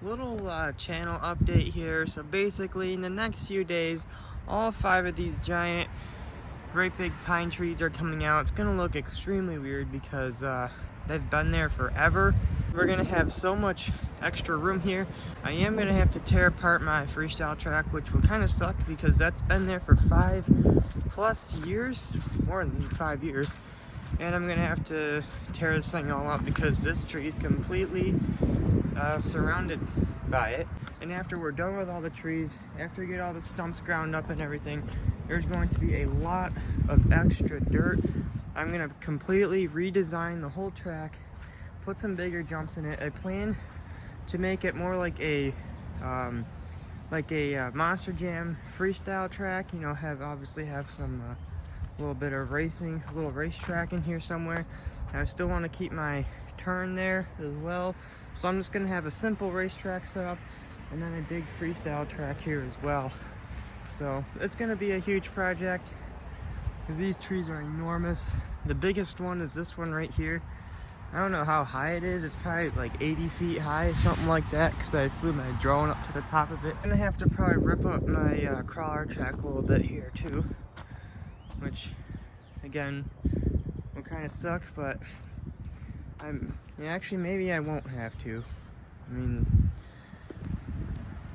little channel update here. So basically in the next few days, all 5 of these giant, great big pine trees are coming out. It's gonna look extremely weird because they've been there forever. We're gonna have so much extra room here. I am gonna have to tear apart my freestyle track, which will kind of suck because that's been there for 5+ years, more than 5 years. And I'm gonna have to tear this thing all up because this tree is completely surrounded by it. And after we're done with all the trees, after we get all the stumps ground up and everything, there's going to be a lot of extra dirt. I'm gonna completely redesign the whole track, put some bigger jumps in it. I plan to make it more like a Monster Jam freestyle track. You know, obviously have some little bit of racing, a little racetrack in here somewhere. And I still want to keep my turn there as well. So I'm just gonna have a simple racetrack set up and then a big freestyle track here as well. So it's gonna be a huge project because these trees are enormous. The biggest one is this one right here. I don't know how high it is. It's probably like 80 feet high, something like that, because I flew my drone up to the top of it. I'm gonna have to probably rip up my crawler track a little bit here too, which again will kind of suck, but actually maybe I won't have to. I mean,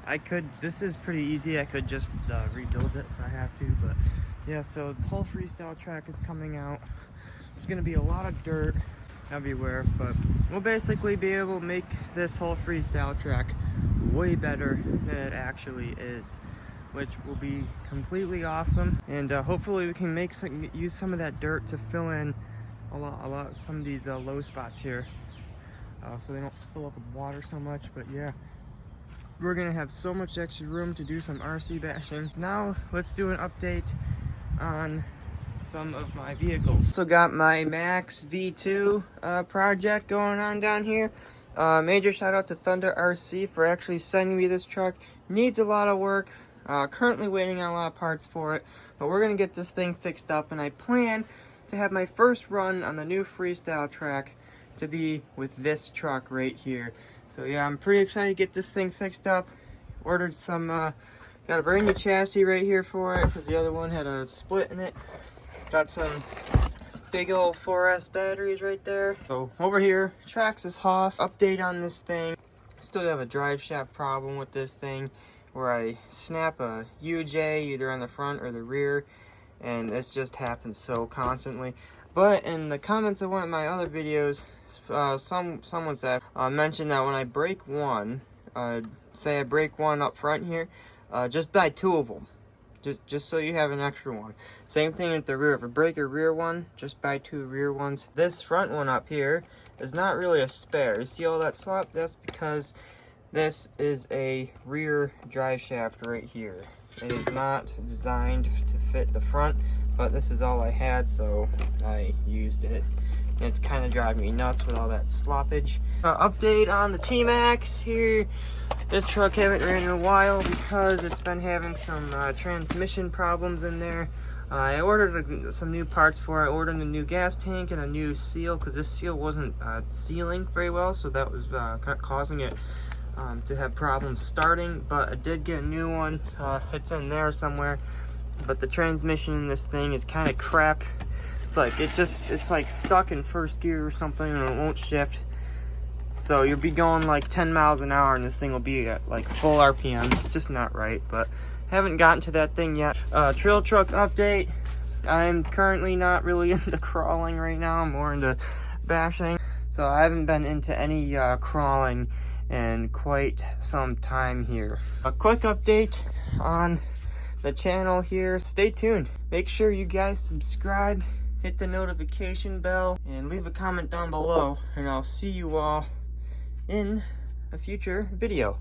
I could, this is pretty easy. I could just rebuild it if I have to, but yeah, so the whole freestyle track is coming out. There's gonna be a lot of dirt everywhere, but we'll basically be able to make this whole freestyle track way better than it actually is, which will be completely awesome. And hopefully we can use some of that dirt to fill in some of these low spots here, so they don't fill up with water so much. But yeah, we're gonna have so much extra room to do some RC bashing. Now let's do an update on some of my vehicles. So got my Max V2 project going on down here. Major shout out to Thunder RC for actually sending me this truck. Needs a lot of work. Currently waiting on a lot of parts for it, but we're gonna get this thing fixed up, and I plan to have my first run on the new freestyle track to be with this truck right here. So yeah, I'm pretty excited to get this thing fixed up. Ordered some, got a brand new chassis right here for it because the other one had a split in it. Got some big old 4S batteries right there. So over here, Traxxas Haas, update on this thing. Still have a drive shaft problem with this thing where I snap a UJ either on the front or the rear, and this just happens so constantly. But in the comments of one of my other videos, someone said, mentioned that when I break one, say I break one up front here, just buy 2 of them. Just so you have an extra one. Same thing with the rear. If I break a rear one, just buy 2 rear ones. This front one up here is not really a spare. You see all that swap? That's because this is a rear drive shaft right here. It is not designed to fit the front, but this is all I had, so I used it. And it's kind of driving me nuts with all that sloppage. Update on the T-Max here. This truck haven't ran in a while because it's been having some transmission problems in there. I ordered some new parts for it. I ordered a new gas tank and a new seal because this seal wasn't sealing very well, so that was causing it to have problems starting. But I did get a new one. It's in there somewhere. But the transmission in this thing is kind of crap. It's like it's like stuck in first gear or something, and it won't shift. So you'll be going like 10 miles an hour and this thing will be at like full RPM. It's just not right, but haven't gotten to that thing yet. Trail truck update. I'm currently not really into crawling right now. I'm more into bashing. So I haven't been into any crawling in quite some time here. A quick update on the channel here. Stay tuned. Make sure you guys subscribe, hit the notification bell, and leave a comment down below, and I'll see you all in a future video.